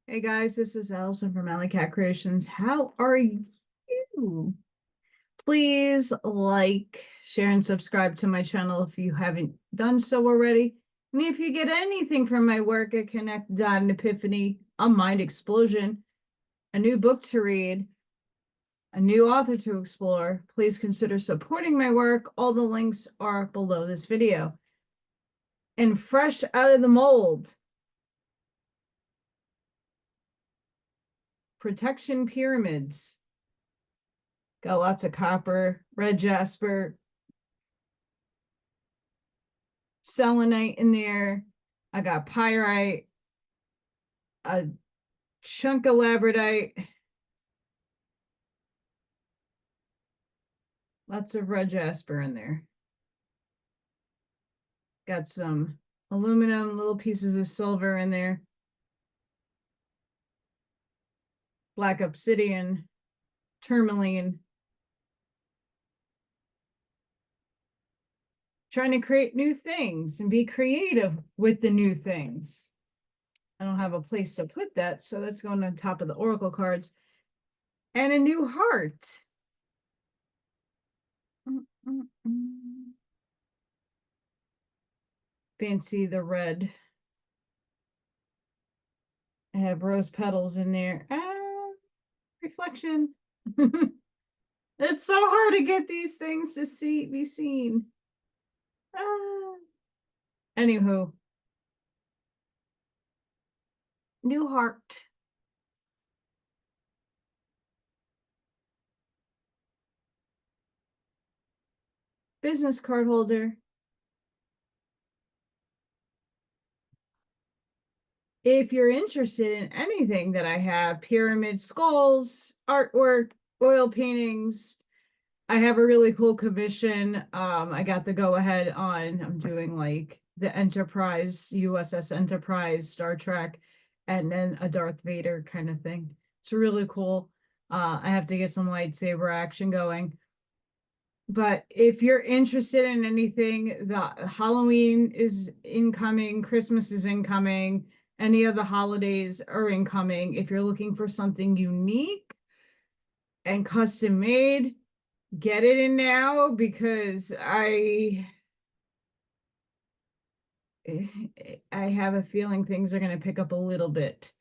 Hey guys, this is Allison from Allykatkreations. How are you? Please like, share, and subscribe to my channel if you haven't done so already. And if you get anything from my work at Connect, Dot, and Epiphany, a mind explosion, a new book to read, a new author to explore, please consider supporting my work. All the links are below this video. And fresh out of the mold, protection pyramids. Got lots of copper, red jasper, selenite in there. I got pyrite, a chunk of labradite, lots of red jasper in there. Got some aluminum, little pieces of silver in there. Black obsidian, tourmaline. Trying to create new things and be creative with the new things. I don't have a place to put that, so that's going on top of the oracle cards. And a new heart. Fancy the red. I have rose petals in there. Reflection. It's so hard to get these things to be seen. Anywho. New heart. Business card holder. If you're interested in anything that I have, pyramid skulls, artwork, oil paintings, I have a really cool commission. I got the go ahead on, I'm doing like the Enterprise, USS Enterprise, Star Trek, and then a Darth Vader kind of thing. It's really cool. I have to get some lightsaber action going. But if you're interested in anything, the Halloween is incoming, Christmas is incoming, any of the holidays are incoming. If you're looking for something unique and custom made, get it in now, because I have a feeling things are going to pick up a little bit,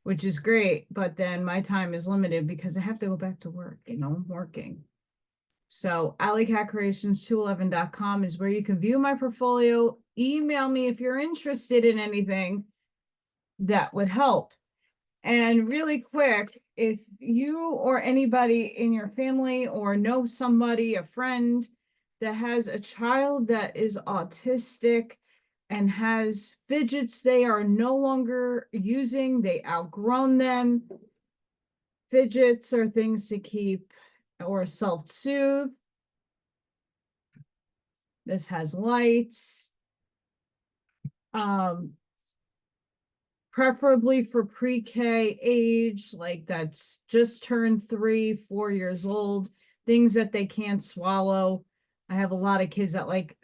which is great. But then my time is limited because I have to go back to work, I'm working. So AllyKatzkreations211.com is where you can view my portfolio. Email me if you're interested in anything that would help. And really quick, if you or anybody in your family or know somebody, a friend that has a child that is autistic and has fidgets they are no longer using, they outgrown them. Fidgets are things to keep or self-soothe. This has lights. Preferably for pre-K age, like that's just turned 3-4 years old, things that they can't swallow. I have a lot of kids that like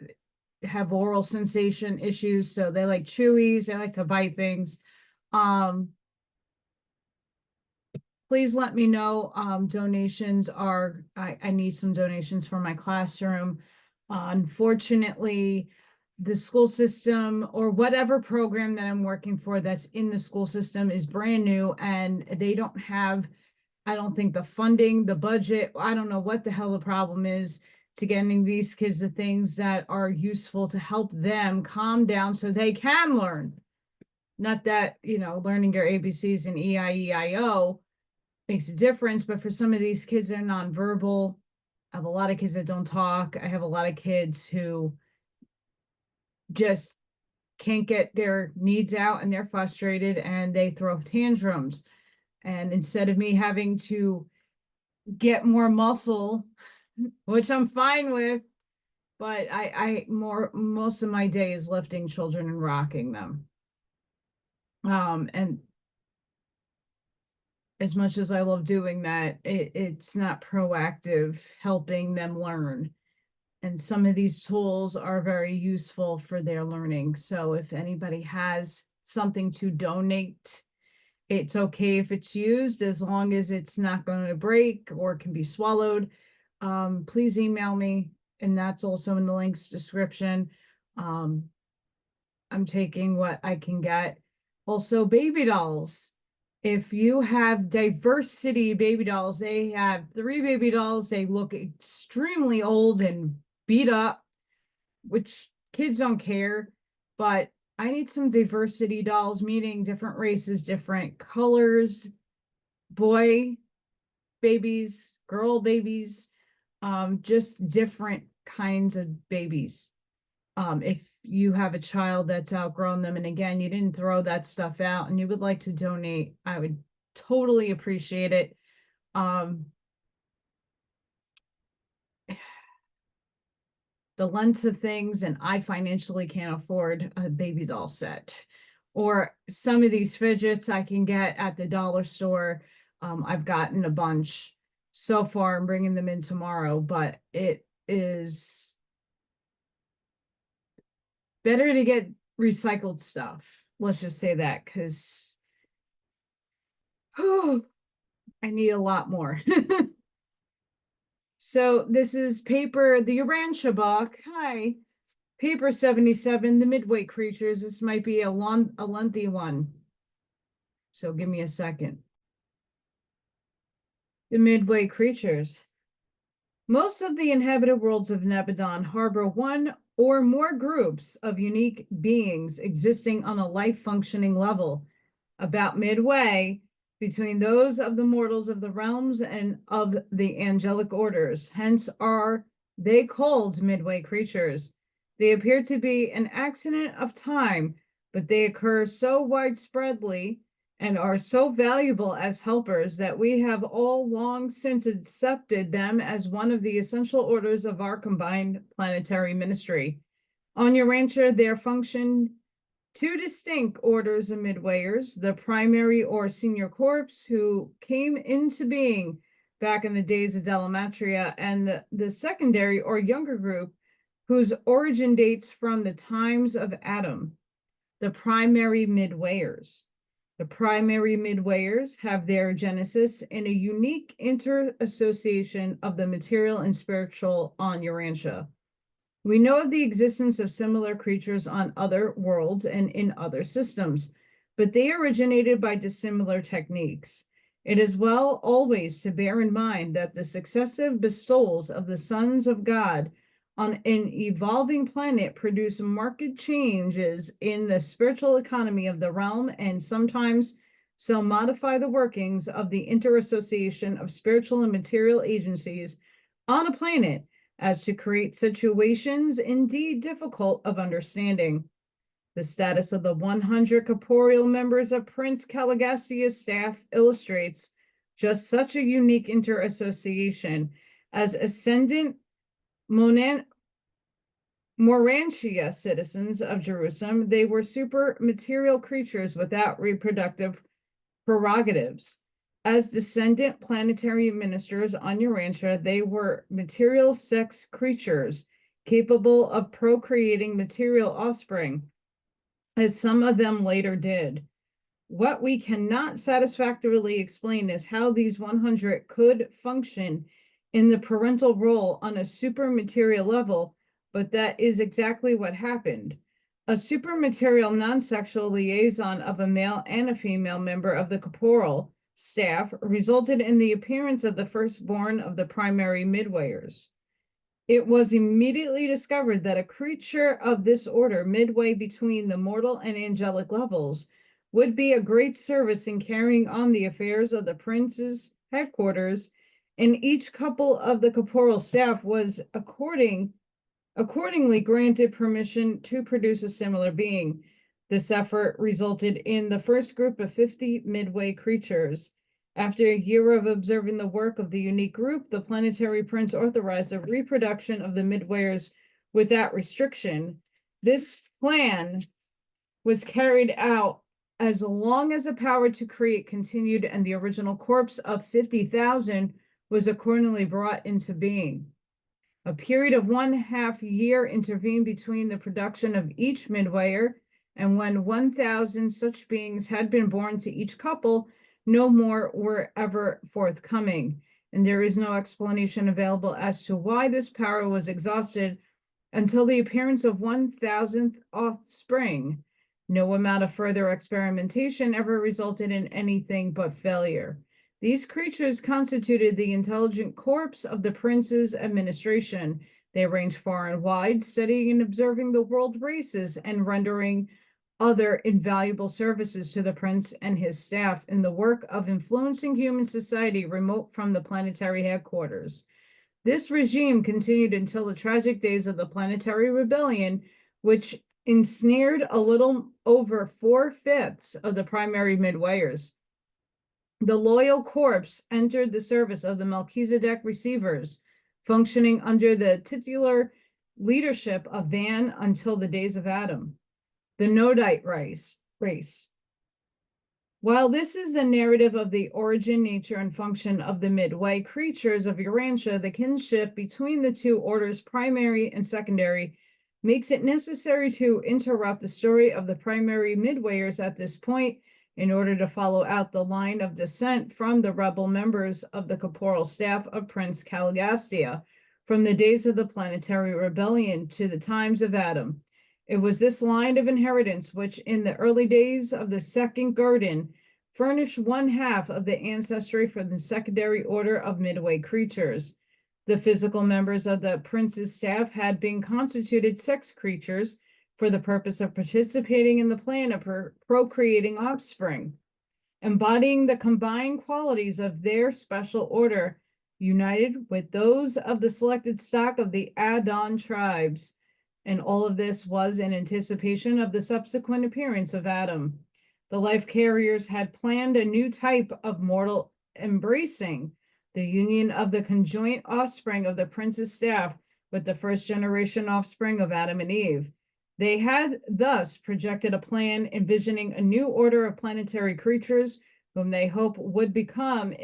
have oral sensation issues, so they like chewies, they like to bite things. Please let me know. Donations are, I need some donations for my classroom. Unfortunately, the school system or whatever program that I'm working for that's in the school system is brand new, and they don't have, I don't think, the funding, the budget. I don't know what the hell the problem is to getting these kids the things that are useful to help them calm down so they can learn. Not that, learning your ABCs and EIEIO makes a difference, but for some of these kids that are nonverbal, I have a lot of kids that don't talk. I have a lot of kids who just can't get their needs out and they're frustrated and they throw tantrums. And instead of me having to get more muscle, which I'm fine with, but most of my day is lifting children and rocking them. And as much as I love doing that, it's not proactive helping them learn. And some of these tools are very useful for their learning. So if anybody has something to donate, It's okay if it's used as long as it's not going to break or can be swallowed. Please email me, and that's also in the links description. I'm taking what I can get. Also, baby dolls. If you have diversity baby dolls, they have 3 baby dolls. They look extremely old and beat up, which kids don't care, but I need some diversity dolls, meaning different races, different colors, boy babies, girl babies, just different kinds of babies. If you have a child that's outgrown them, and again, you didn't throw that stuff out and you would like to donate, I would totally appreciate it. The length of things, and I financially can't afford a baby doll set. Or some of these fidgets I can get at the dollar store. I've gotten a bunch so far. I'm bringing them in tomorrow, but it is better to get recycled stuff. Let's just say that, because I need a lot more. So this is paper, the Urantia book. Hi. Paper 77, the Midway creatures. This might be a lengthy one. So give me a second. The Midway creatures. Most of the inhabited worlds of Nebadon harbor one or more groups of unique beings existing on a life-functioning level, about midway between those of the mortals of the realms and of the angelic orders. Hence are they called midway creatures. They appear to be an accident of time, but they occur so widespreadly and are so valuable as helpers that we have all long since accepted them as one of the essential orders of our combined planetary ministry. On Urantia, there function 2 distinct orders of midwayers, the primary or senior corps, who came into being back in the days of Delamatria, and the secondary or younger group, whose origin dates from the times of Adam, the primary midwayers. The primary midwayers have their genesis in a unique interassociation of the material and spiritual on Urantia. We know of the existence of similar creatures on other worlds and in other systems, but they originated by dissimilar techniques. It is well always to bear in mind that the successive bestowals of the sons of God on an evolving planet produce marked changes in the spiritual economy of the realm, and sometimes so modify the workings of the interassociation of spiritual and material agencies on a planet as to create situations indeed difficult of understanding. The status of the 100 corporeal members of Prince Caligastia's staff illustrates just such a unique interassociation. As ascendant Morantia citizens of Jerusalem, they were super material creatures without reproductive prerogatives. As descendant planetary ministers on Urantia, they were material sex creatures capable of procreating material offspring, as some of them later did. What we cannot satisfactorily explain is how these 100 could function in the parental role on a supermaterial level, but that is exactly what happened. A supermaterial non-sexual liaison of a male and a female member of the corporal staff resulted in the appearance of the firstborn of the primary midwayers. It was immediately discovered that a creature of this order, midway between the mortal and angelic levels, would be a great service in carrying on the affairs of the prince's headquarters, and each couple of the corporal staff was accordingly granted permission to produce a similar being. This effort resulted in the first group of 50 midway creatures. After a year of observing the work of the unique group, the planetary prince authorized the reproduction of the midwayers without restriction. This plan was carried out as long as the power to create continued, and the original corpse of 50,000 was accordingly brought into being. A period of 1/2 year intervened between the production of each midwayer and when 1,000 such beings had been born to each couple, no more were ever forthcoming, and there is no explanation available as to why this power was exhausted until the appearance of 1,000th offspring. No amount of further experimentation ever resulted in anything but failure. These creatures constituted the intelligent corpse of the prince's administration. They ranged far and wide, studying and observing the world races and rendering other invaluable services to the prince and his staff in the work of influencing human society remote from the planetary headquarters. This regime continued until the tragic days of the Planetary Rebellion, which ensnared a little over 4/5 of the primary Midwayers. The loyal corps entered the service of the Melchizedek receivers, functioning under the titular leadership of Van until the days of Adam. The Nodite race. While this is the narrative of the origin, nature, and function of the Midway creatures of Urantia, the kinship between the two orders, primary and secondary, makes it necessary to interrupt the story of the primary Midwayers at this point in order to follow out the line of descent from the rebel members of the corporal staff of Prince Caligastia, from the days of the Planetary Rebellion to the times of Adam. It was this line of inheritance which, in the early days of the Second Garden, furnished one half of the ancestry for the secondary order of Midway creatures. The physical members of the prince's staff had been constituted sex creatures for the purpose of participating in the plan of procreating offspring, embodying the combined qualities of their special order, united with those of the selected stock of the Adon tribes. And all of this was in anticipation of the subsequent appearance of Adam. The life carriers had planned a new type of mortal embracing the union of the conjoint offspring of the prince's staff with the first generation offspring of Adam and Eve. They had thus projected a plan envisioning a new order of planetary creatures whom they hope would become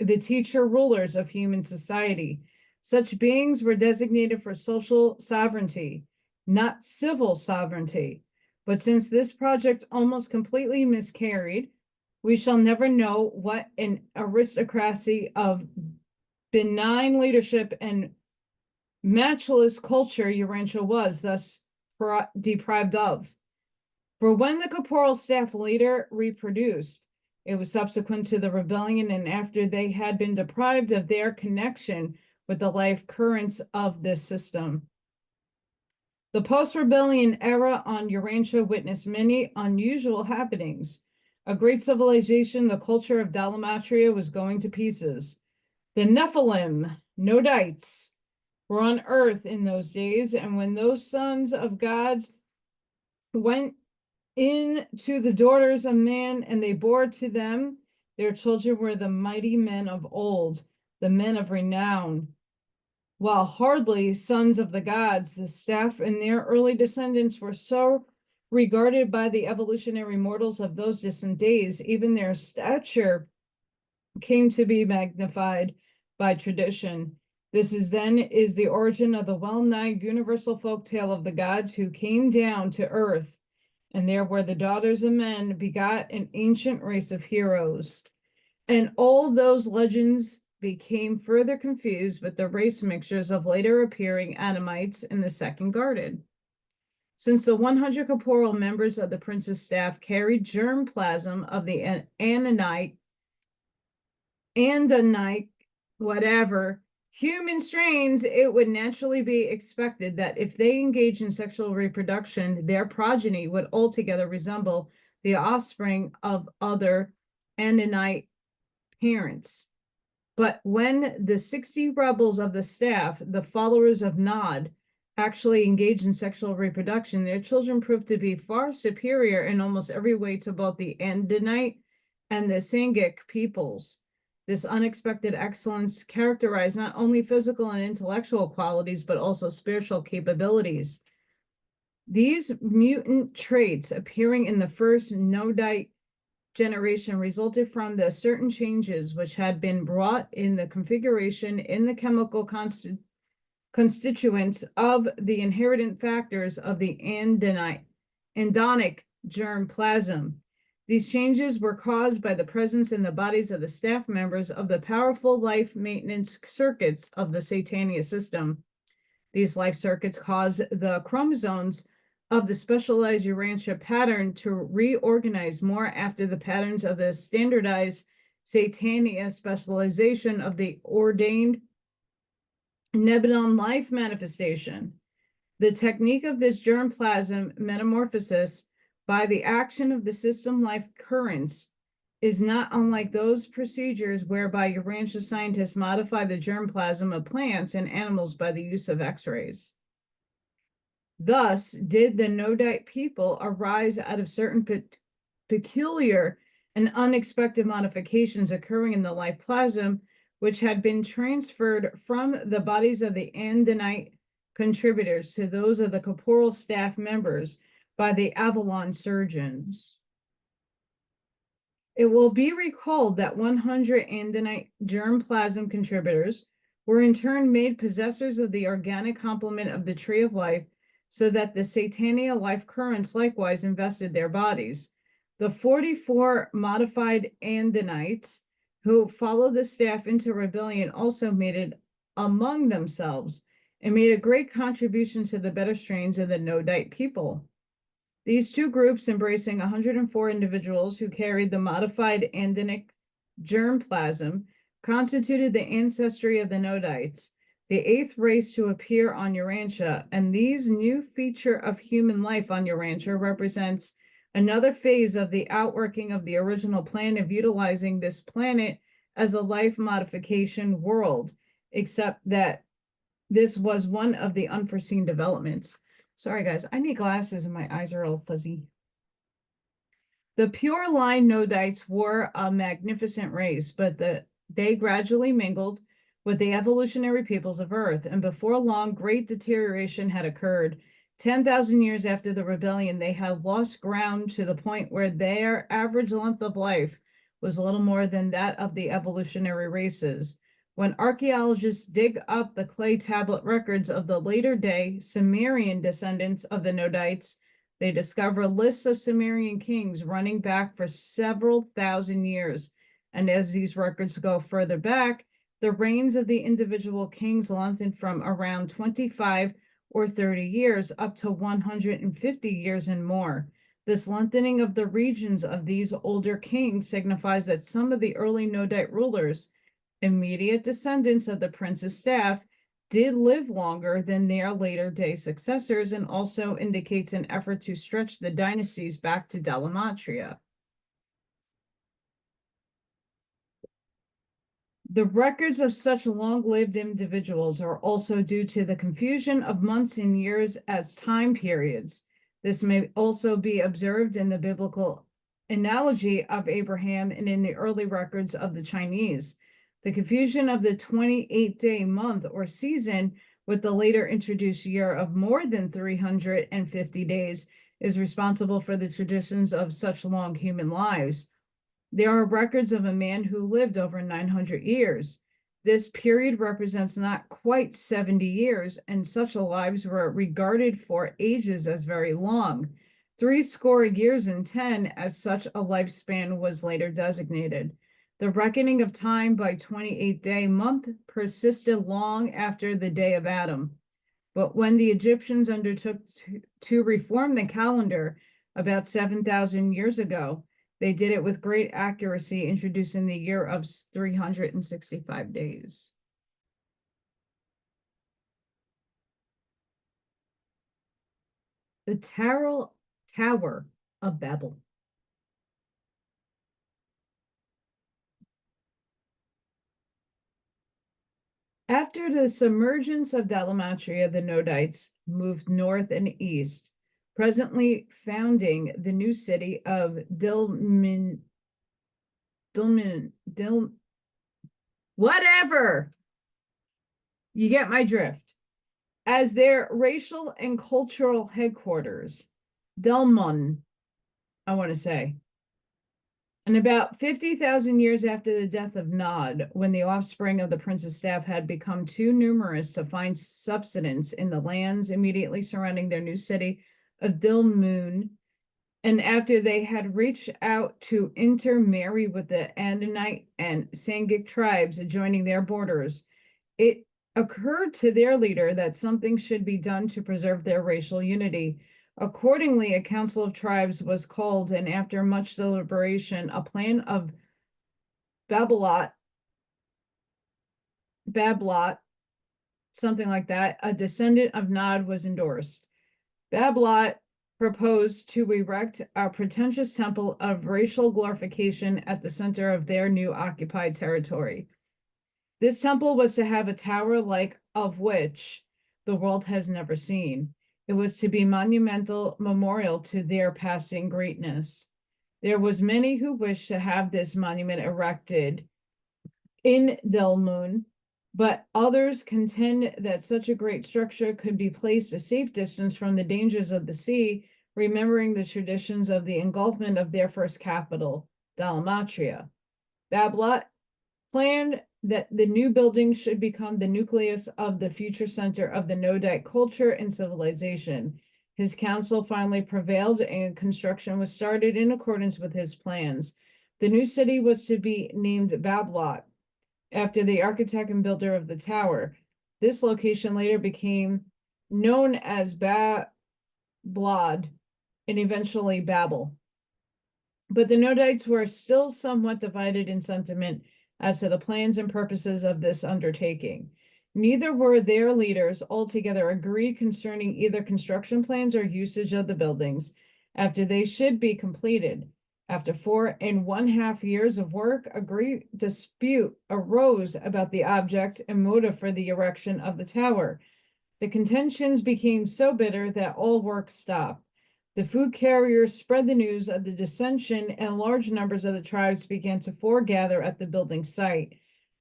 the teacher rulers of human society. Such beings were designated for social sovereignty, not civil sovereignty. But since this project almost completely miscarried, we shall never know what an aristocracy of benign leadership and matchless culture Urantia was thus deprived of. For when the corporal staff later reproduced, it was subsequent to the rebellion and after they had been deprived of their connection with the life currents of this system. The post-rebellion era on Urantia witnessed many unusual happenings. A great civilization, the culture of Dalamatria, was going to pieces. The Nephilim, Nodites, were on Earth in those days, and when those sons of gods went in to the daughters of man and they bore to them, their children were the mighty men of old, the men of renown. While hardly sons of the gods, the staff and their early descendants were so regarded by the evolutionary mortals of those distant days, even their stature came to be magnified by tradition. This is the origin of the well-known universal folk tale of the gods who came down to earth, and there were the daughters of men begot an ancient race of heroes. And all those legends became further confused with the race mixtures of later appearing Adamites in the Second Garden. Since the 100 corporal members of the prince's staff carried germplasm of the Andonite, whatever, human strains, it would naturally be expected that if they engage in sexual reproduction, their progeny would altogether resemble the offspring of other Andonite parents. But when the 60 rebels of the staff, the followers of Nod, actually engaged in sexual reproduction, their children proved to be far superior in almost every way to both the Andonite and the Sangic peoples. This unexpected excellence characterized not only physical and intellectual qualities, but also spiritual capabilities. These mutant traits appearing in the first Nodite generation resulted from the certain changes which had been brought in the configuration in the chemical constituents of the inherent factors of the Andonite embryonic germplasm. These changes were caused by the presence in the bodies of the staff members of the powerful life maintenance circuits of the Satania system. These life circuits cause the chromosomes of the specialized Urantia pattern to reorganize more after the patterns of the standardized Satania specialization of the ordained Nebulon life manifestation. The technique of this germplasm metamorphosis by the action of the system life currents is not unlike those procedures whereby Urantia scientists modify the germplasm of plants and animals by the use of X-rays. Thus did the Nodite people arise out of certain peculiar and unexpected modifications occurring in the life plasm, which had been transferred from the bodies of the Andinite contributors to those of the corporal staff members by the Avalon surgeons. It will be recalled that 100 Andinite germplasm contributors were in turn made possessors of the organic complement of the tree of life, so that the Satania life currents likewise invested their bodies. The 44 modified Andinites who followed the staff into rebellion also made it among themselves and made a great contribution to the better strains of the Nodite people. These two groups, embracing 104 individuals who carried the modified Andinic germplasm, constituted the ancestry of the Nodites, the eighth race to appear on Urantia, and these new feature of human life on Urantia represents another phase of the outworking of the original plan of utilizing this planet as a life modification world, except that this was one of the unforeseen developments. Sorry, guys, I need glasses and my eyes are all fuzzy. The pure line Nodites were a magnificent race, but they gradually mingled with the evolutionary peoples of Earth, and before long, great deterioration had occurred. 10,000 years after the rebellion, they had lost ground to the point where their average length of life was a little more than that of the evolutionary races. When archaeologists dig up the clay tablet records of the later day Sumerian descendants of the Nodites, they discover lists of Sumerian kings running back for several thousand years. And as these records go further back, the reigns of the individual kings lengthened from around 25 or 30 years up to 150 years and more. This lengthening of the regions of these older kings signifies that some of the early Nodite rulers, immediate descendants of the prince's staff, did live longer than their later day successors, and also indicates an effort to stretch the dynasties back to Delamatria. The records of such long-lived individuals are also due to the confusion of months and years as time periods. This may also be observed in the biblical analogy of Abraham and in the early records of the Chinese. The confusion of the 28-day month or season with the later introduced year of more than 350 days is responsible for the traditions of such long human lives. There are records of a man who lived over 900 years. This period represents not quite 70 years, and such lives were regarded for ages as very long. 70 years and 10, as such a lifespan was later designated. The reckoning of time by 28-day month persisted long after the day of Adam. But when the Egyptians undertook to reform the calendar about 7,000 years ago, they did it with great accuracy, introducing the year of 365 days. The Tower of Babel. After the submergence of Delamatria, the Nodites moved north and east, presently founding the new city of whatever. You get my drift. As their racial and cultural headquarters. Delmon, I want to say. And about 50,000 years after the death of Nod, when the offspring of the prince's staff had become too numerous to find subsistence in the lands immediately surrounding their new city of Dilmun, And after they had reached out to intermarry with the Andanite and Sangik tribes adjoining their borders, it occurred to their leader that something should be done to preserve their racial unity. Accordingly, a council of tribes was called, and after much deliberation, a plan of Babolat, something like that, a descendant of Nod, was endorsed. Babolat proposed to erect a pretentious temple of racial glorification at the center of their new occupied territory. This temple was to have a tower like of which the world has never seen. It was to be monumental memorial to their passing greatness. There was many who wished to have this monument erected in Delmun, but others contend that such a great structure could be placed a safe distance from the dangers of the sea, remembering the traditions of the engulfment of their first capital, Dalamatria. Babolat planned that the new building should become the nucleus of the future center of the Nodite culture and civilization. His council finally prevailed and construction was started in accordance with his plans. The new city was to be named Babolat, after the architect and builder of the tower. This location later became known as Bablod and eventually Babel. But the Nodites were still somewhat divided in sentiment as to the plans and purposes of this undertaking. Neither were their leaders altogether agreed concerning either construction plans or usage of the buildings after they should be completed. After 4.5 years of work, a great dispute arose about the object and motive for the erection of the tower. The contentions became so bitter that all work stopped. The food carriers spread the news of the dissension, and large numbers of the tribes began to foregather at the building site.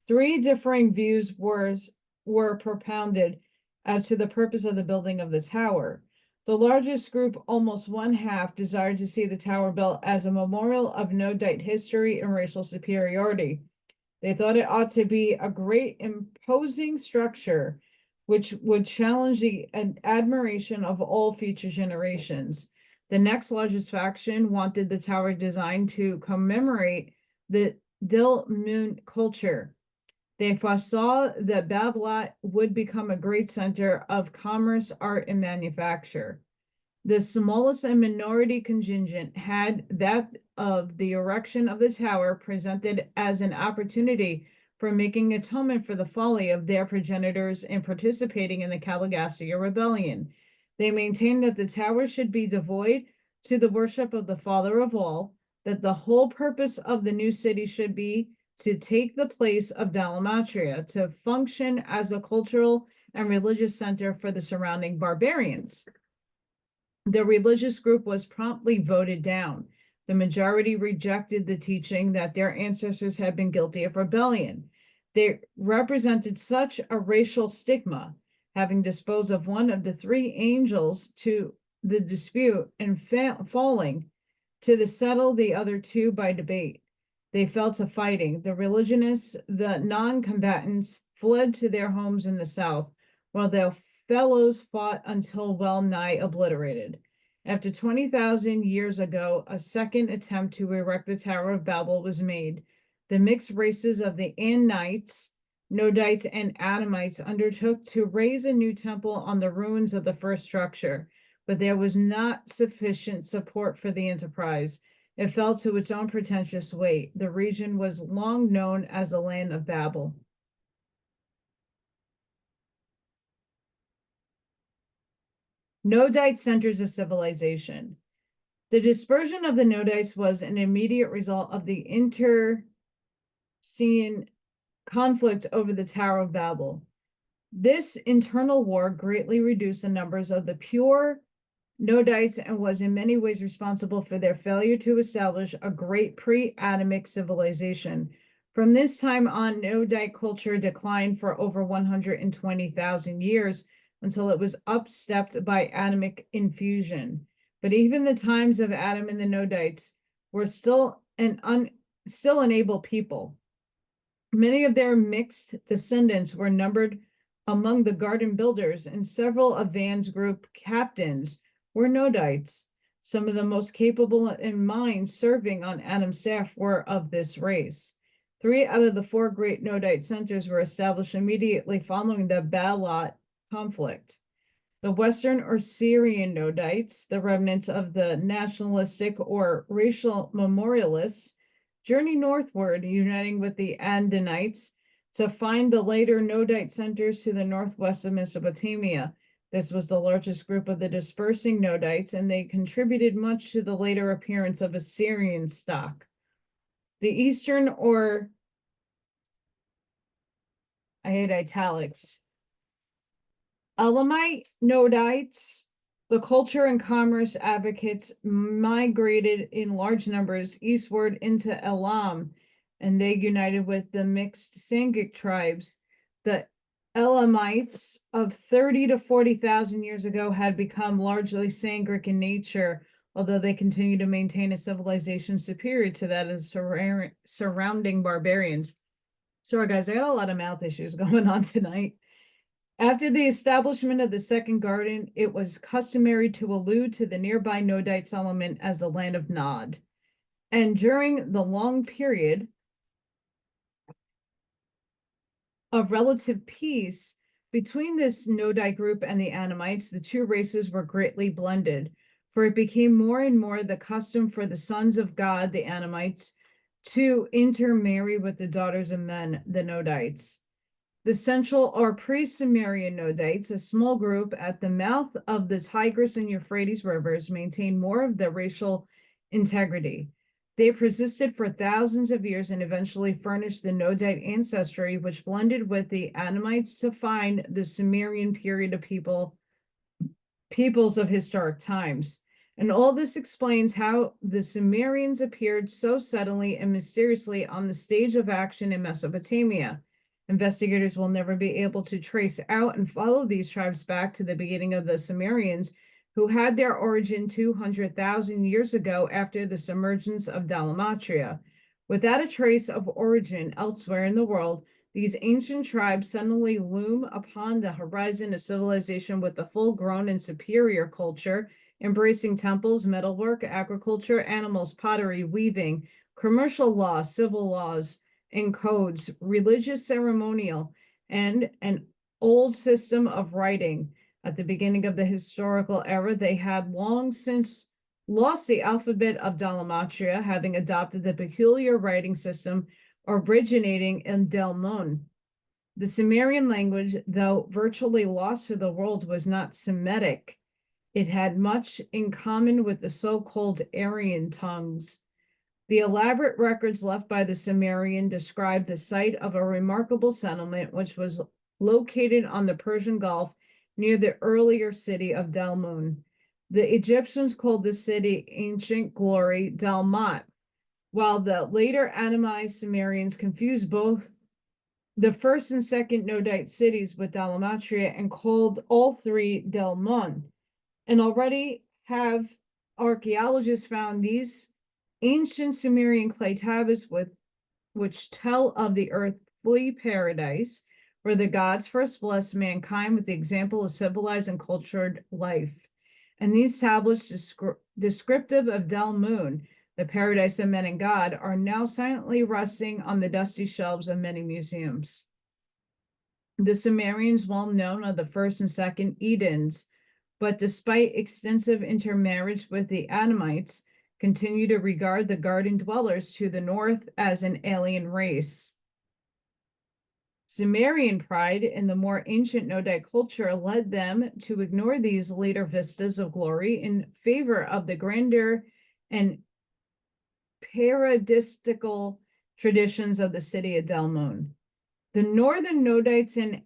3 differing views were propounded as to the purpose of the building of the tower. The largest group, almost one half, desired to see the tower built as a memorial of Nodite history and racial superiority. They thought it ought to be a great, imposing structure which would challenge the admiration of all future generations. The next largest faction wanted the tower designed to commemorate the Dilmun culture. They foresaw that Babolat would become a great center of commerce, art, and manufacture. The smallest and minority contingent had that of the erection of the tower presented as an opportunity for making atonement for the folly of their progenitors in participating in the Caligassia rebellion. They maintained that the tower should be devoid to the worship of the Father of all, that the whole purpose of the new city should be to take the place of Dalamatria, to function as a cultural and religious center for the surrounding barbarians. The religious group was promptly voted down. The majority rejected the teaching that their ancestors had been guilty of rebellion. They represented such a racial stigma, having disposed of one of the 3 angels to the dispute and falling to settle the other 2 by debate. They fell to fighting. The religionists, the non-combatants, fled to their homes in the south, while their fellows fought until well nigh obliterated. After 20,000 years ago, a second attempt to erect the Tower of Babel was made. The mixed races of the Annites, Nodites, and Adamites undertook to raise a new temple on the ruins of the first structure, but there was not sufficient support for the enterprise. It fell to its own pretentious weight. The region was long known as the land of Babel. Nodite centers of civilization. The dispersion of the Nodites was an immediate result of the internecine conflict over the Tower of Babel. This internal war greatly reduced the numbers of the pure Nodites and was in many ways responsible for their failure to establish a great pre-Adamic civilization. From this time on, Nodite culture declined for over 120,000 years until it was upstepped by Adamic infusion. But even the times of Adam and the Nodites were still an able people. Many of their mixed descendants were numbered among the garden builders, and several of Van's group captains were Nodites. Some of the most capable in mind serving on Adam's staff were of this race. 3 out of the 4 great Nodite centers were established immediately following the Baalat conflict. The Western or Syrian Nodites, the remnants of the nationalistic or racial memorialists, journey northward, uniting with the Andanites to find the later Nodite centers to the northwest of Mesopotamia. This was the largest group of the dispersing Nodites, and they contributed much to the later appearance of Assyrian stock. The Eastern or, I hate italics, Elamite Nodites, the culture and commerce advocates, migrated in large numbers eastward into Elam, and they united with the mixed Sangic tribes. The Elamites of 30 to 40,000 years ago had become largely Sangric in nature, although they continue to maintain a civilization superior to that of surrounding barbarians. Sorry, guys, I got a lot of mouth issues going on tonight. After the establishment of the Second Garden, it was customary to allude to the nearby Nodite settlement as the land of Nod. And during the long period of relative peace between this Nodite group and the Anamites, the two races were greatly blended, for it became more and more the custom for the sons of God, the Anamites, to intermarry with the daughters of men, the Nodites. The Central or pre-Sumerian Nodites, a small group at the mouth of the Tigris and Euphrates rivers, maintained more of the racial integrity. They persisted for thousands of years and eventually furnished the Nodite ancestry, which blended with the Anamites to find the Sumerian period of peoples of historic times. And all this explains how the Sumerians appeared so suddenly and mysteriously on the stage of action in Mesopotamia. Investigators will never be able to trace out and follow these tribes back to the beginning of the Sumerians, who had their origin 200,000 years ago after the submergence of Dalmatria. Without a trace of origin elsewhere in the world, these ancient tribes suddenly loom upon the horizon of civilization with a full-grown and superior culture, embracing temples, metalwork, agriculture, animals, pottery, weaving, commercial law, civil laws, and codes, religious ceremonial, and an old system of writing. At the beginning of the historical era, they had long since lost the alphabet of Dalmatria, having adopted the peculiar writing system originating in Delmon. The Sumerian language, though virtually lost to the world, was not Semitic. It had much in common with the so-called Aryan tongues. The elaborate records left by the Sumerian describe the site of a remarkable settlement, which was located on the Persian Gulf near the earlier city of Delmun. The Egyptians called the city Ancient Glory Delmat, while the later Anamite Sumerians confused both the first and second Nodite cities with Dalmatria and called all three Delmun. And already have archaeologists found these ancient Sumerian clay tablets which tell of the earthly paradise where the gods first blessed mankind with the example of civilized and cultured life. And these tablets descriptive of Delmun, the paradise of men and God, are now silently resting on the dusty shelves of many museums. The Sumerians, well known, are the first and second Edens, but despite extensive intermarriage with the Adamites, continue to regard the garden dwellers to the north as an alien race. Sumerian pride in the more ancient Nodite culture led them to ignore these later vistas of glory in favor of the grandeur and paradistical traditions of the city of Delmun. The northern Nodites and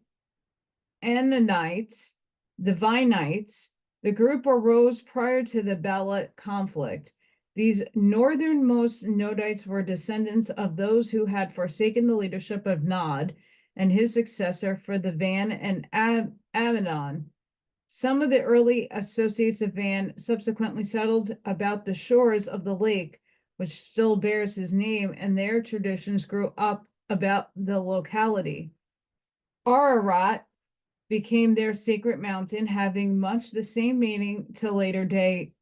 Ananites, the Vinites, the group arose prior to the Baalat conflict. These northernmost Nodites were descendants of those who had forsaken the leadership of Nod and his successor for the Van and Abaddon. Some of the early associates of Van subsequently settled about the shores of the lake, which still bears his name, and their traditions grew up about the locality. Ararat became their sacred mountain, having much the same meaning to later day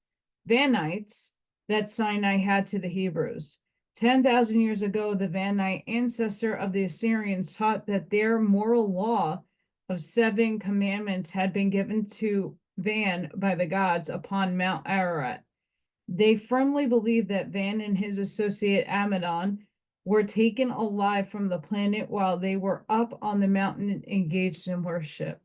Vanites that Sinai had to the Hebrews. 10,000 years ago, the Vanite ancestor of the Assyrians taught that their moral law of 7 commandments had been given to Van by the gods upon Mount Ararat. They firmly believed that Van and his associate Amadon were taken alive from the planet while they were up on the mountain engaged in worship.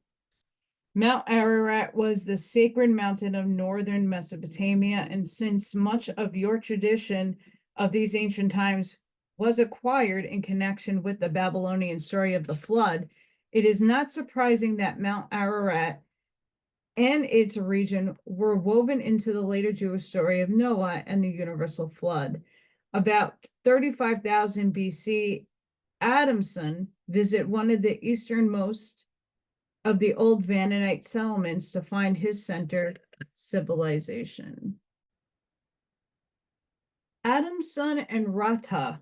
Mount Ararat was the sacred mountain of northern Mesopotamia, and since much of your tradition of these ancient times was acquired in connection with the Babylonian story of the flood, it is not surprising that Mount Ararat and its region were woven into the later Jewish story of Noah and the universal flood. About 35,000 BC, Adamson visited one of the easternmost of the old Vanadite settlements to find his center civilization. Adamson and Rata.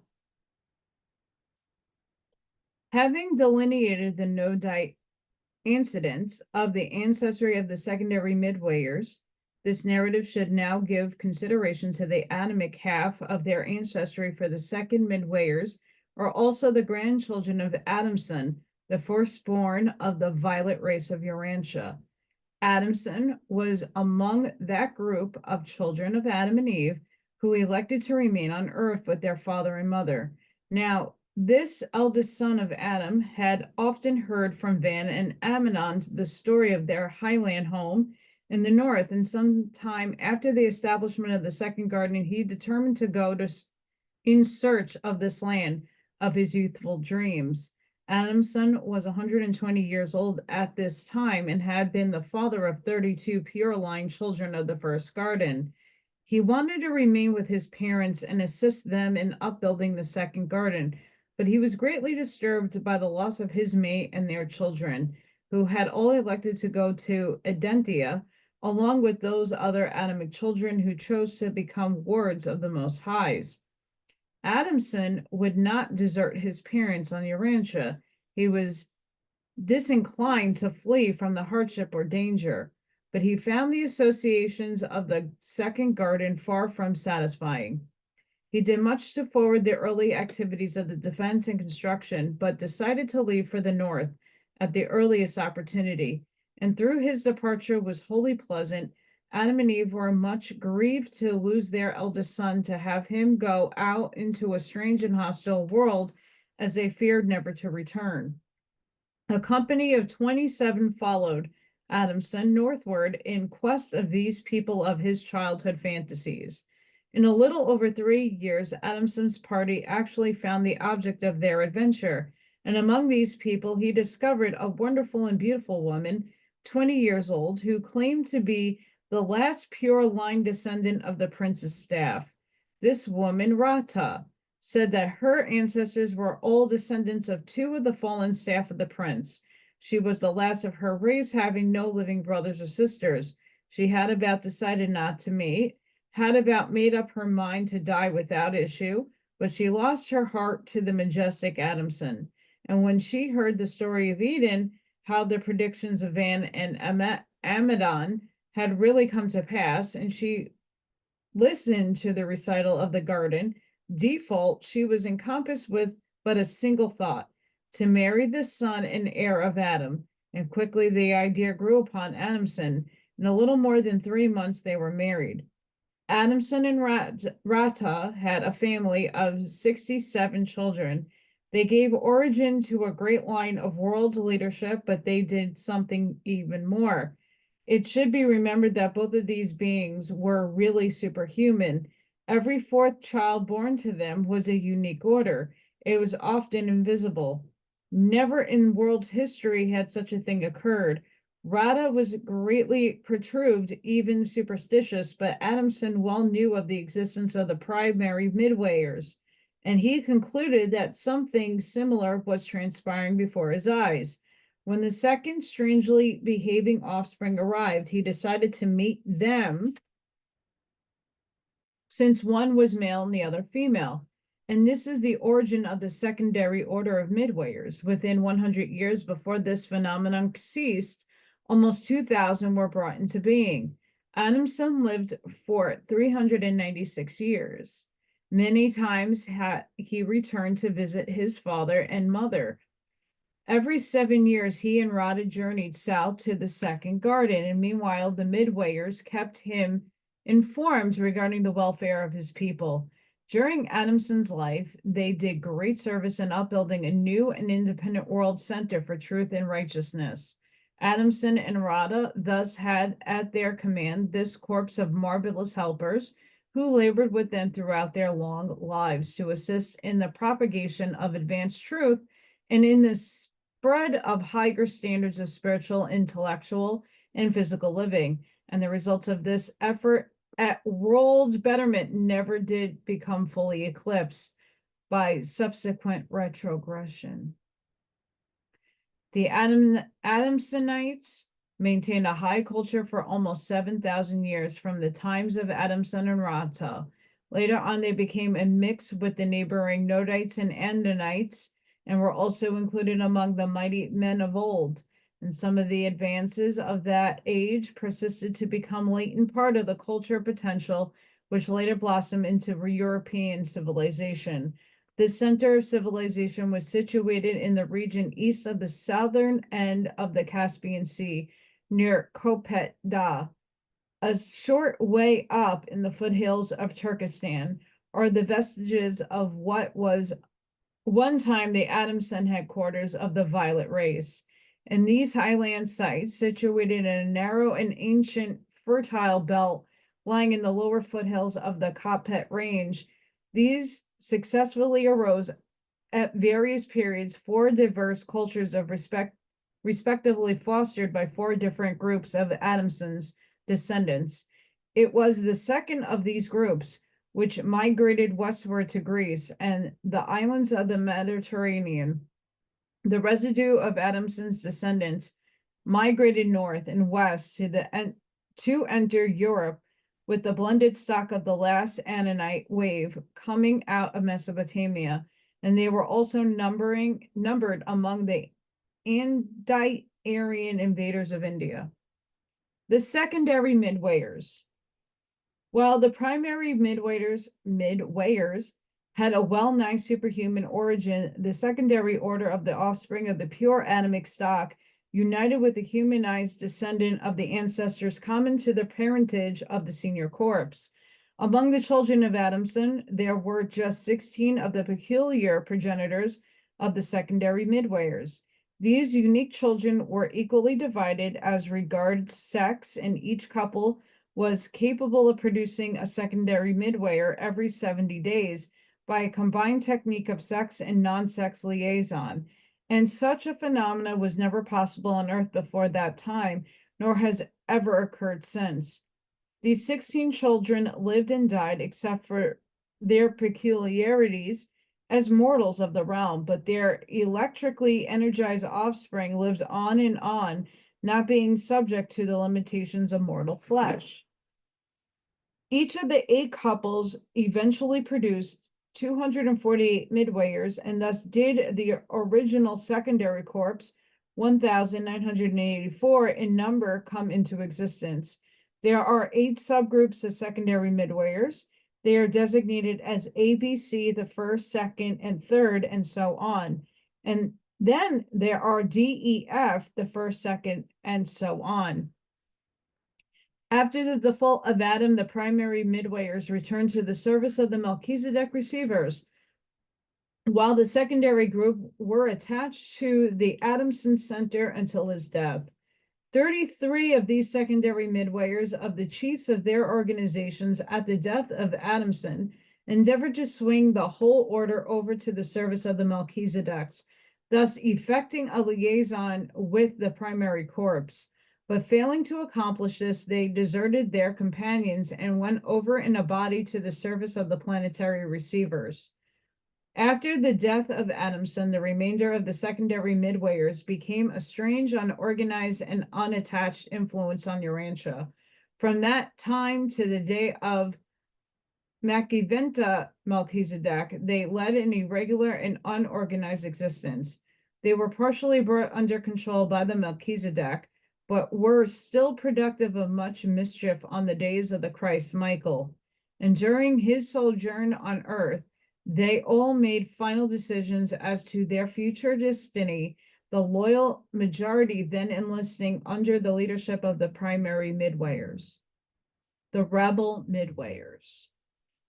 Having delineated the Nodite incidents of the ancestry of the secondary Midwayers, this narrative should now give consideration to the Adamic half of their ancestry, for the second Midwayers are also the grandchildren of Adamson, the firstborn of the violet race of Urantia. Adamson was among that group of children of Adam and Eve who elected to remain on earth with their father and mother. Now, this eldest son of Adam had often heard from Van and Amadon the story of their highland home in the north, and sometime after the establishment of the second garden, he determined to go in search of this land of his youthful dreams. Adamson was 120 years old at this time and had been the father of 32 pure line children of the first garden. He wanted to remain with his parents and assist them in upbuilding the second garden, but he was greatly disturbed by the loss of his mate and their children, who had all elected to go to Edentia, along with those other Adamic children who chose to become wards of the Most Highs. Adamson would not desert his parents on Urantia. He was disinclined to flee from the hardship or danger, but he found the associations of the second garden far from satisfying. He did much to forward the early activities of the defense and construction, but decided to leave for the north at the earliest opportunity, and through his departure was wholly pleasant. Adam and Eve were much grieved to lose their eldest son, to have him go out into a strange and hostile world, as they feared never to return. A company of 27 followed Adamson northward in quest of these people of his childhood fantasies. In a little over 3 years, Adamson's party actually found the object of their adventure, and among these people he discovered a wonderful and beautiful woman, 20 years old, who claimed to be the last pure line descendant of the prince's staff. This woman, Rata, said that her ancestors were all descendants of 2 of the fallen staff of the prince. She was the last of her race, having no living brothers or sisters. She had about decided not to mate, had about made up her mind to die without issue, but she lost her heart to the majestic Adamson. And when she heard the story of Eden, how the predictions of Van and Amadon had really come to pass, and she listened to the recital of the garden default, she was encompassed with but a single thought: to marry the son and heir of Adam. And quickly the idea grew upon Adamson. In a little more than 3 months they were married. Adamson and Rata had a family of 67 children. They gave origin to a great line of world leadership, but they did something even more. It should be remembered that both of these beings were really superhuman. Every 4th child born to them was a unique order. It was often invisible. Never in world's history had such a thing occurred. Rata was greatly perturbed, even superstitious, but Adamson well knew of the existence of the primary Midwayers, and he concluded that something similar was transpiring before his eyes. When the second strangely behaving offspring arrived, he decided to meet them, since one was male and the other female. And this is the origin of the secondary order of Midwayers. Within 100 years before this phenomenon ceased, almost 2,000 were brought into being. Adamson lived for 396 years. Many times he returned to visit his father and mother. Every 7 years, he and Rada journeyed south to the second garden, and meanwhile, the Midwayers kept him informed regarding the welfare of his people. During Adamson's life, they did great service in upbuilding a new and independent world center for truth and righteousness. Adamson and Rada thus had at their command this corps of marvelous helpers who labored with them throughout their long lives to assist in the propagation of advanced truth and in the spread of higher standards of spiritual, intellectual, and physical living. And the results of this effort at world betterment never did become fully eclipsed by subsequent retrogression. The Adamsonites maintained a high culture for almost 7,000 years from the times of Adamson and Rata. Later on, they became a mix with the neighboring Nodites and Andonites, and were also included among the mighty men of old. And some of the advances of that age persisted to become latent part of the culture potential, which later blossomed into European civilization. This center of civilization was situated in the region east of the southern end of the Caspian Sea, near Kopet Dagh. A short way up in the foothills of Turkestan are the vestiges of what was one time the Adamson headquarters of the Violet race. And these highland sites, situated in a narrow and ancient fertile belt lying in the lower foothills of the Kopet Range, these successfully arose at various periods four diverse cultures of respectively fostered by four different groups of Adamson's descendants. It was the second of these groups which migrated westward to Greece and the islands of the Mediterranean. The residue of Adamson's descendants migrated north and west to enter Europe, with the blended stock of the last Annonite wave coming out of Mesopotamia, and they were also numbered among the Andite-Aryan invaders of India. The secondary Midwayers. While the primary Midwayers had a well-nigh superhuman origin, the secondary order of the offspring of the pure Adamic stock united with the humanized descendant of the ancestors common to the parentage of the senior corpse. Among the children of Adamson, there were just 16 of the peculiar progenitors of the secondary Midwayers. These unique children were equally divided as regards sex, and each couple was capable of producing a secondary Midwayer every 70 days by a combined technique of sex and non-sex liaison. And such a phenomena was never possible on Earth before that time, nor has ever occurred since. These 16 children lived and died, except for their peculiarities, as mortals of the realm, but their electrically energized offspring lives on and on, not being subject to the limitations of mortal flesh. Each of the 8 couples eventually produced 248 Midwayers, and thus did the original secondary corpse, 1,984 in number, come into existence. There are 8 subgroups of secondary Midwayers. They are designated as ABC, the first, second, and third, and so on. And then there are DEF, the first, second, and so on. After the default of Adam, the primary Midwayers returned to the service of the Melchizedek receivers, while the secondary group were attached to the Adamson Center until his death. 33 of these secondary Midwayers of the chiefs of their organizations at the death of Adamson endeavored to swing the whole order over to the service of the Melchizedeks, thus effecting a liaison with the primary corpse. But failing to accomplish this, they deserted their companions and went over in a body to the service of the planetary receivers. After the death of Adamson, the remainder of the secondary Midwayers became a strange, unorganized, and unattached influence on Urantia. From that time to the day of Melchizedek, they led an irregular and unorganized existence. They were partially brought under control by the Melchizedek, but were still productive of much mischief on the days of the Christ Michael. And during his sojourn on earth, they all made final decisions as to their future destiny, the loyal majority then enlisting under the leadership of the primary Midwayers. The rebel Midwayers.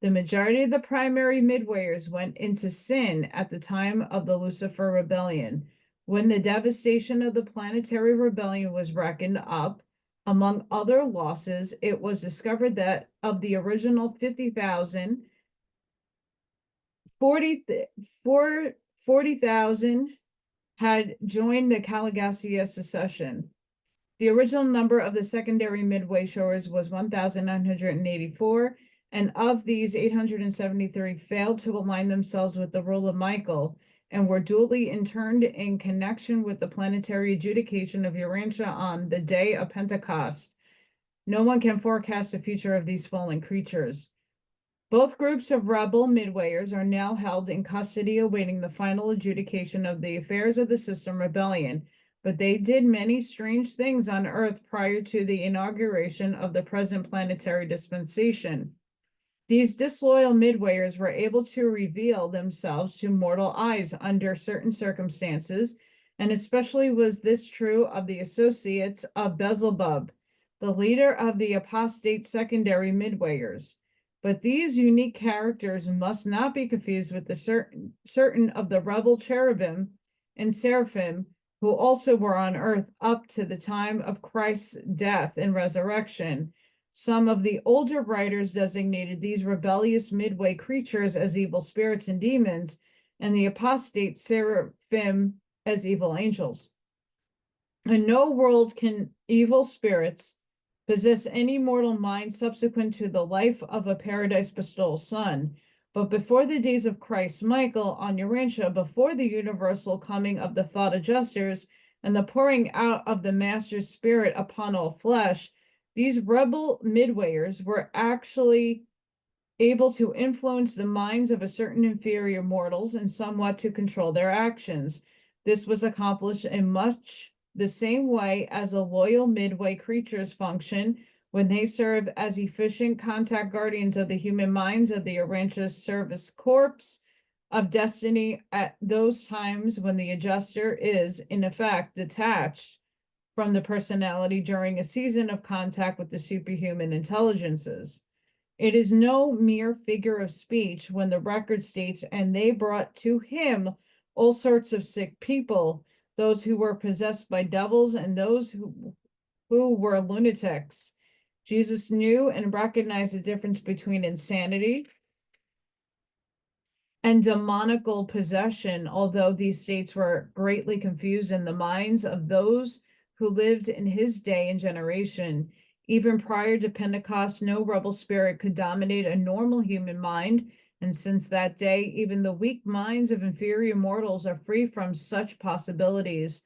The majority of the primary Midwayers went into sin at the time of the Lucifer Rebellion. When the devastation of the planetary rebellion was reckoned up, among other losses, it was discovered that of the original 50,000, 40,000 had joined the Caligassia secession. The original number of the secondary Midway showers was 1,984, and of these, 873 failed to align themselves with the rule of Michael and were duly interned in connection with the planetary adjudication of Urantia on the day of Pentecost. No one can forecast the future of these fallen creatures. Both groups of rebel Midwayers are now held in custody awaiting the final adjudication of the affairs of the System Rebellion, but they did many strange things on Earth prior to the inauguration of the present planetary dispensation. These disloyal Midwayers were able to reveal themselves to mortal eyes under certain circumstances, and especially was this true of the associates of Beelzebub, the leader of the apostate secondary Midwayers. But these unique characters must not be confused with the certain of the rebel cherubim and seraphim who also were on earth up to the time of Christ's death and resurrection. Some of the older writers designated these rebellious Midway creatures as evil spirits and demons, and the apostate seraphim as evil angels. In no world can evil spirits possess any mortal mind subsequent to the life of a paradise bestowal son. But before the days of Christ Michael on Urantia, before the universal coming of the thought adjusters and the pouring out of the master's spirit upon all flesh, these rebel Midwayers were actually able to influence the minds of a certain inferior mortals and somewhat to control their actions. This was accomplished in much the same way as a loyal Midway creatures function when they serve as efficient contact guardians of the human minds of the Urantia Service Corps of Destiny at those times when the adjuster is, in effect, detached from the personality during a season of contact with the superhuman intelligences. It is no mere figure of speech when the record states, and they brought to him all sorts of sick people, those who were possessed by devils and those who were lunatics. Jesus knew and recognized the difference between insanity and demonical possession, although these states were greatly confused in the minds of those who lived in his day and generation. Even prior to Pentecost, no rebel spirit could dominate a normal human mind, and since that day, even the weak minds of inferior mortals are free from such possibilities.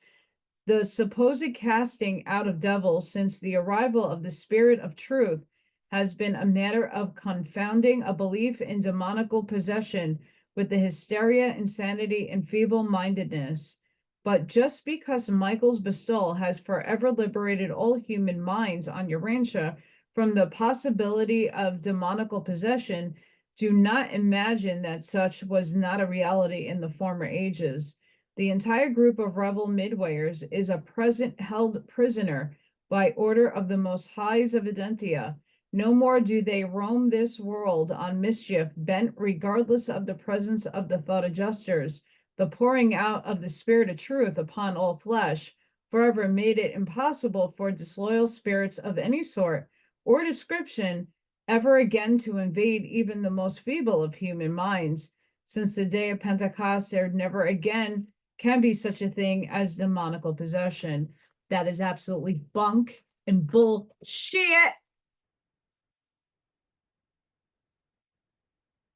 The supposed casting out of devils since the arrival of the Spirit of Truth has been a matter of confounding a belief in demonical possession with the hysteria, insanity, and feeble-mindedness. But just because Michael's bestowal has forever liberated all human minds on Urantia from the possibility of demonical possession, do not imagine that such was not a reality in the former ages. The entire group of rebel Midwayers is a present held prisoner by order of the Most Highs of Urantia. No more do they roam this world on mischief, bent regardless of the presence of the thought adjusters. The pouring out of the Spirit of Truth upon all flesh forever made it impossible for disloyal spirits of any sort or description ever again to invade even the most feeble of human minds. Since the day of Pentecost, there never again can be such a thing as demonical possession. That is absolutely bunk and bullshit.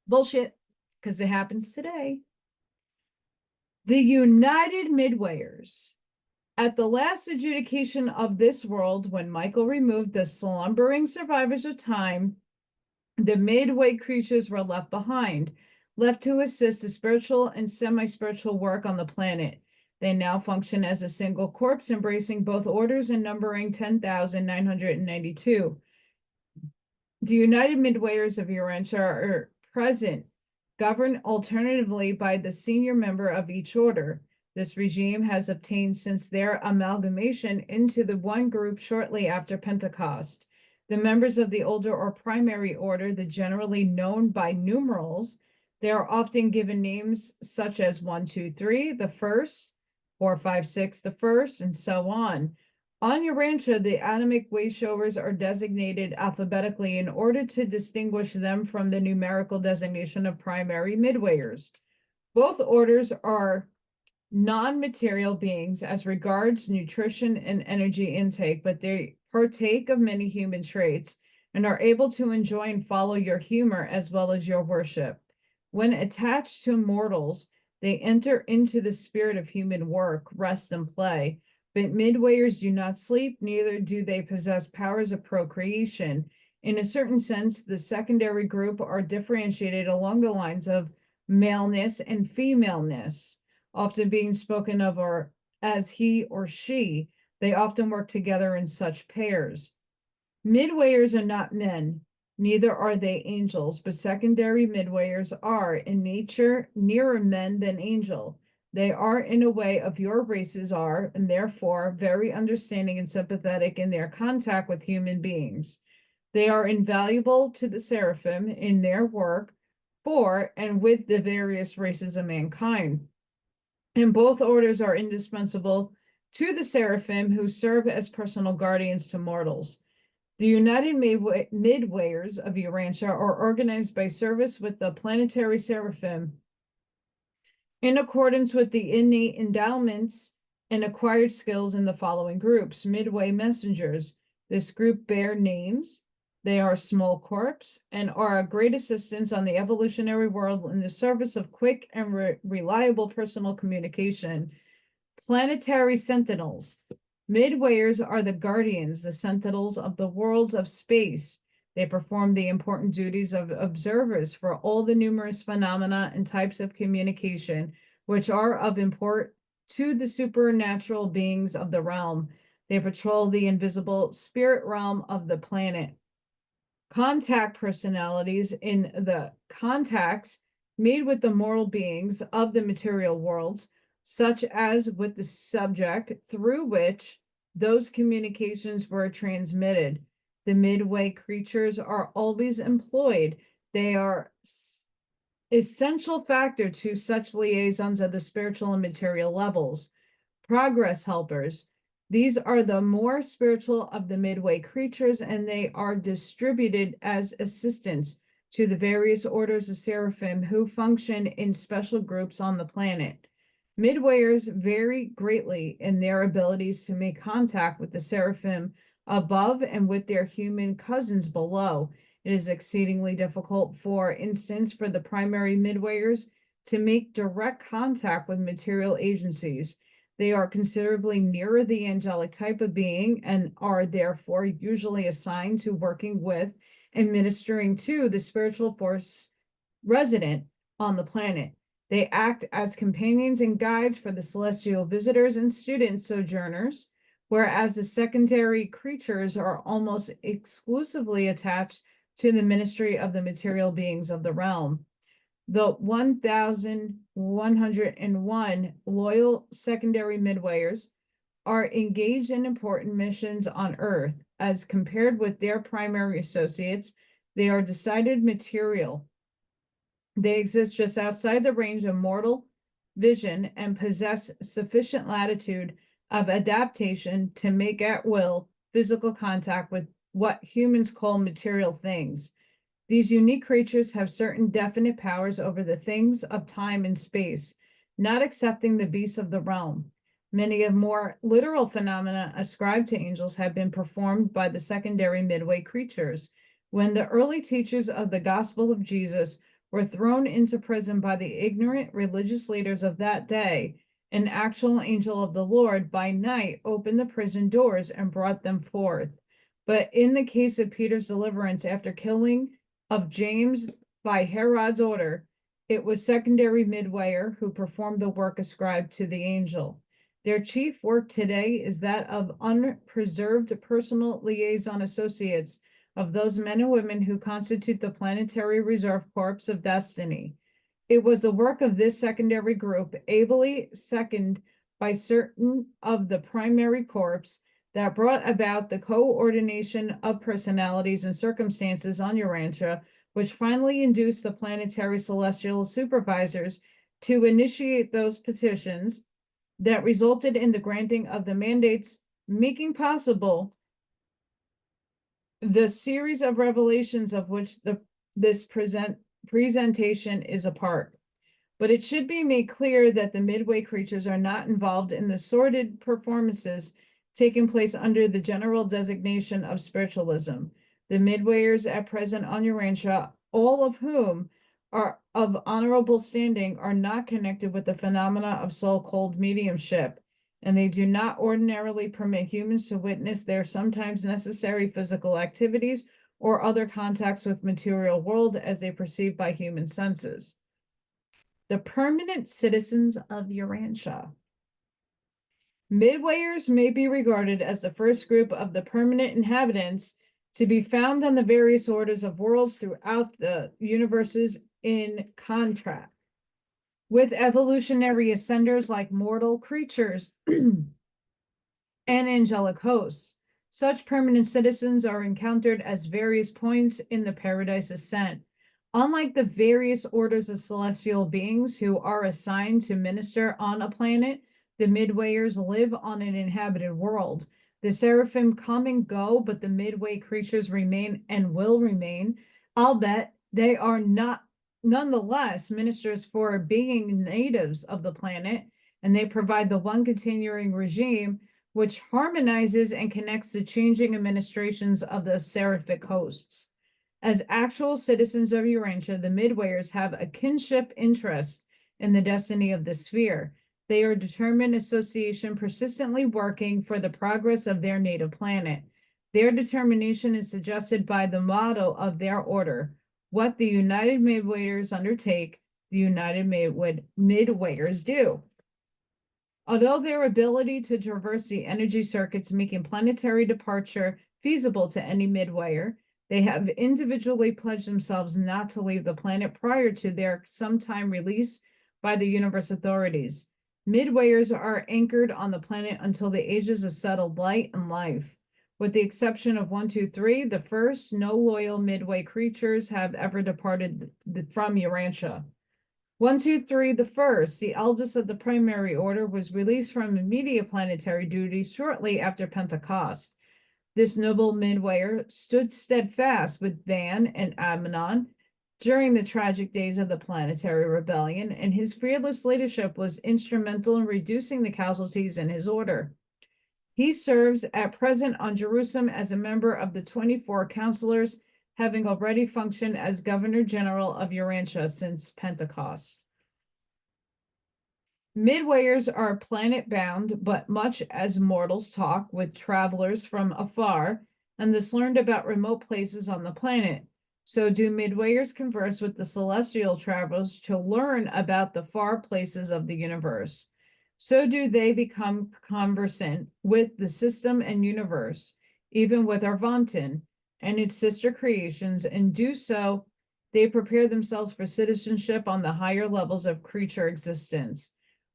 Bullshit, because it happens today. The United Midwayers. At the last adjudication of this world, when Michael removed the slumbering survivors of time, the Midway creatures were left behind, left to assist the spiritual and semi-spiritual work on the planet. They now function as a single corps, embracing both orders and numbering 10,992. The United Midwayers of Urantia are present, governed alternatively by the senior member of each order. This regime has obtained since their amalgamation into the one group shortly after Pentecost. The members of the older or primary order, the generally known by numerals, they are often given names such as 1, 2, 3, the first, 4, 5, 6, the first, and so on. On Urantia, the Adamic way-showers are designated alphabetically in order to distinguish them from the numerical designation of primary midwayers. Both orders are non-material beings as regards nutrition and energy intake, but they partake of many human traits and are able to enjoy and follow your humor as well as your worship. When attached to mortals, they enter into the spirit of human work, rest, and play. But midwayers do not sleep, neither do they possess powers of procreation. In a certain sense, the secondary group are differentiated along the lines of maleness and femaleness, often being spoken of or as he or she. They often work together in such pairs. Midwayers are not men, neither are they angels, but secondary midwayers are in nature nearer men than angel. They are in a way of your races are, and therefore very understanding and sympathetic in their contact with human beings. They are invaluable to the seraphim in their work for and with the various races of mankind. And both orders are indispensable to the seraphim who serve as personal guardians to mortals. The United Midwayers of Urantia are organized by service with the planetary seraphim in accordance with the innate endowments and acquired skills in the following groups. Midway messengers. This group bear names. They are small corps and are a great assistance on the evolutionary world in the service of quick and reliable personal communication. Planetary sentinels. Midwayers are the guardians, the sentinels of the worlds of space. They perform the important duties of observers for all the numerous phenomena and types of communication which are of import to the supernatural beings of the realm. They patrol the invisible spirit realm of the planet. Contact personalities in the contacts made with the mortal beings of the material worlds, such as with the subject through which those communications were transmitted. The midway creatures are always employed. They are essential factor to such liaisons of the spiritual and material levels. Progress helpers. These are the more spiritual of the midway creatures, and they are distributed as assistants to the various orders of seraphim who function in special groups on the planet. Midwayers vary greatly in their abilities to make contact with the seraphim above and with their human cousins below. It is exceedingly difficult, for instance, for the primary midwayers to make direct contact with material agencies. They are considerably nearer the angelic type of being and are therefore usually assigned to working with and ministering to the spiritual force resident on the planet. They act as companions and guides for the celestial visitors and student sojourners, whereas the secondary creatures are almost exclusively attached to the ministry of the material beings of the realm. The 1,101 loyal secondary midwayers are engaged in important missions on Earth. As compared with their primary associates, they are decided material. They exist just outside the range of mortal vision and possess sufficient latitude of adaptation to make at will physical contact with what humans call material things. These unique creatures have certain definite powers over the things of time and space, not excepting the beasts of the realm. Many of more literal phenomena ascribed to angels have been performed by the secondary midway creatures. When the early teachers of the gospel of Jesus were thrown into prison by the ignorant religious leaders of that day, an actual angel of the Lord by night opened the prison doors and brought them forth. But in the case of Peter's deliverance after killing of James by Herod's order, it was secondary midwayer who performed the work ascribed to the angel. Their chief work today is that of unpreserved personal liaison associates of those men and women who constitute the Planetary Reserve Corps of Destiny. It was the work of this secondary group, ably seconded by certain of the primary corps, that brought about the coordination of personalities and circumstances on Urantia, which finally induced the planetary celestial supervisors to initiate those petitions that resulted in the granting of the mandates, making possible the series of revelations of which this presentation is a part. But it should be made clear that the Midway creatures are not involved in the sordid performances taking place under the general designation of spiritualism. The Midwayers at present on Urantia, all of whom are of honorable standing, are not connected with the phenomena of so-called mediumship, and they do not ordinarily permit humans to witness their sometimes necessary physical activities or other contacts with material world as they perceive by human senses. The permanent citizens of Urantia. Midwayers may be regarded as the first group of the permanent inhabitants to be found on the various orders of worlds throughout the universes in contract with evolutionary ascenders like mortal creatures and angelic hosts. Such permanent citizens are encountered as various points in the paradise ascent. Unlike the various orders of celestial beings who are assigned to minister on a planet, the Midwayers live on an inhabited world. The seraphim come and go, but the Midway creatures remain and will remain. I'll bet they are not nonetheless ministers for being natives of the planet, and they provide the one continuing regime which harmonizes and connects the changing administrations of the seraphic hosts. As actual citizens of Urantia, the Midwayers have a kinship interest in the destiny of the sphere. They are determined association persistently working for the progress of their native planet. Their determination is suggested by the motto of their order: what the United Midwayers undertake, the United Midwayers do. Although their ability to traverse the energy circuits making planetary departure feasible to any Midwayer, they have individually pledged themselves not to leave the planet prior to their sometime release by the universe authorities. Midwayers are anchored on the planet until the ages of settled light and life. With the exception of 1, 2, 3, the first, no loyal Midway creatures have ever departed from Urantia. 1, 2, 3, the first, the eldest of the primary order, was released from immediate planetary duties shortly after Pentecost. This noble Midwayer stood steadfast with Van and Admenon during the tragic days of the planetary rebellion, and his fearless leadership was instrumental in reducing the casualties in his order. He serves at present on Jerusalem as a member of the 24 counselors, having already functioned as Governor General of Urantia since Pentecost. Midwayers are planet-bound, but much as mortals talk with travelers from afar and thus learned about remote places on the planet, so do Midwayers converse with the celestial travelers to learn about the far places of the universe. So do they become conversant with the system and universe, even with Arvantin and its sister creations, and do so, they prepare themselves for citizenship on the higher levels of creature existence.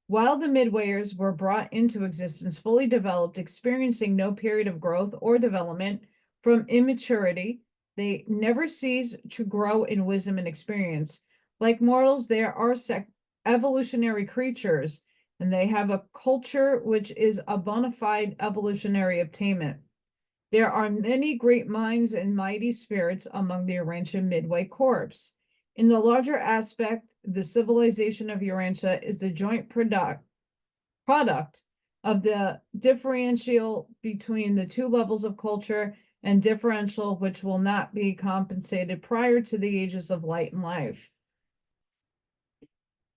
While the Midwayers were brought into existence fully developed, experiencing no period of growth or development from immaturity, they never cease to grow in wisdom and experience. Like mortals, they are evolutionary creatures, and they have a culture which is a bona fide evolutionary attainment. There are many great minds and mighty spirits among the Urantia Midway Corps. In the larger aspect, the civilization of Urantia is the joint product of the differential between the two levels of culture and differential which will not be compensated prior to the ages of light and life.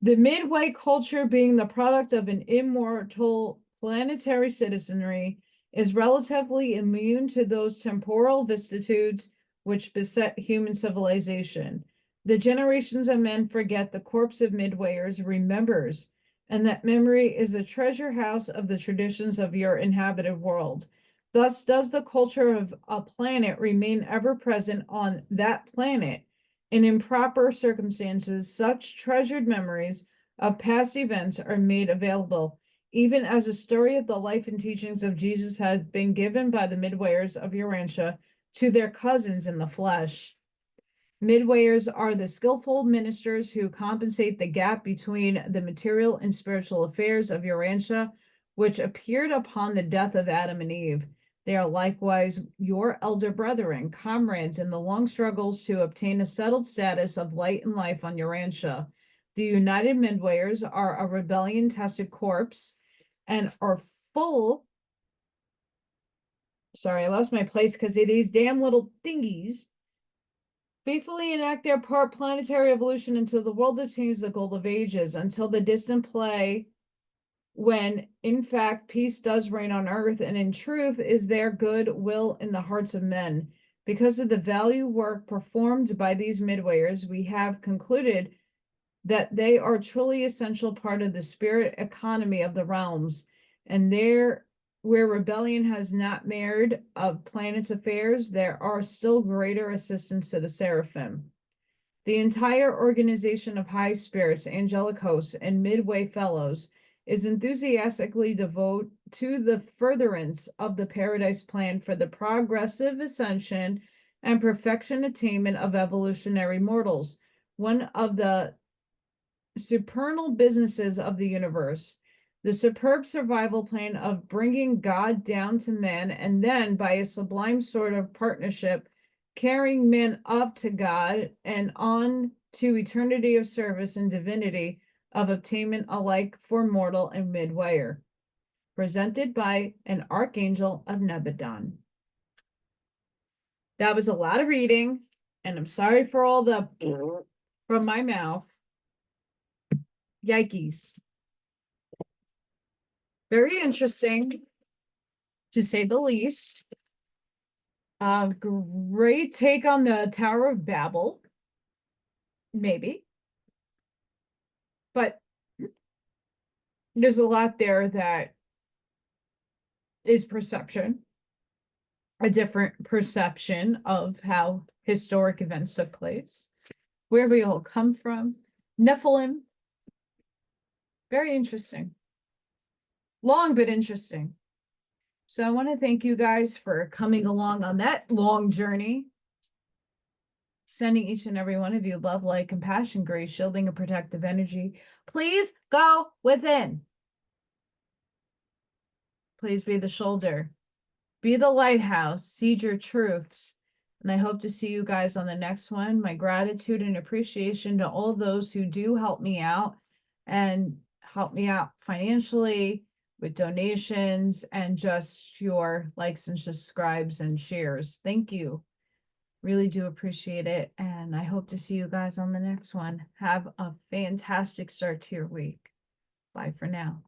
The Midway culture, being the product of an immortal planetary citizenry, is relatively immune to those temporal vicissitudes which beset human civilization. The generations of men forget, the corpse of Midwayers remembers, and that memory is the treasure house of the traditions of your inhabited world. Thus does the culture of a planet remain ever present on that planet. In improper circumstances, such treasured memories of past events are made available, even as a story of the life and teachings of Jesus has been given by the Midwayers of Urantia to their cousins in the flesh. Midwayers are the skillful ministers who compensate the gap between the material and spiritual affairs of Urantia, which appeared upon the death of Adam and Eve. They are likewise your elder brethren, comrades in the long struggles to obtain a settled status of light and life on Urantia. The United Midwayers are a rebellion-tested corpse and are full. Sorry, I lost my place because of these damn little thingies. Faithfully enact their part planetary evolution until the world attains the goal of ages, until the distant play when, in fact, peace does reign on earth, and in truth is there good will in the hearts of men. Because of the value work performed by these midwayers, we have concluded that they are truly essential part of the spirit economy of the realms, and there where rebellion has not marred of planet's affairs, there are still greater assistance to the seraphim. The entire organization of high spirits, angelic hosts, and midway fellows is enthusiastically devoted to the furtherance of the paradise plan for the progressive ascension and perfection attainment of evolutionary mortals, one of the supernal businesses of the universe. The superb survival plan of bringing God down to men, and then by a sublime sort of partnership, carrying men up to God and on to eternity of service and divinity of obtainment alike for mortal and midwayer. Presented by an archangel of Nebadon. That was a lot of reading, and I'm sorry for all the from my mouth. Yikes. Very interesting, to say the least. Great take on the Tower of Babel. Maybe. But there's a lot there that is perception. A different perception of how historic events took place. Where we all come from. Nephilim. Very interesting. Long but interesting. So I want to thank you guys for coming along on that long journey. Sending each and every one of you love, light, compassion, grace, shielding, and protective energy. Please go within. Please be the shoulder. Be the lighthouse. Seed your truths. And I hope to see you guys on the next one. My gratitude and appreciation to all those who do help me out and help me out financially with donations and just your likes and subscribes and shares. Thank you. Really do appreciate it. And I hope to see you guys on the next one. Have a fantastic start to your week. Bye for now.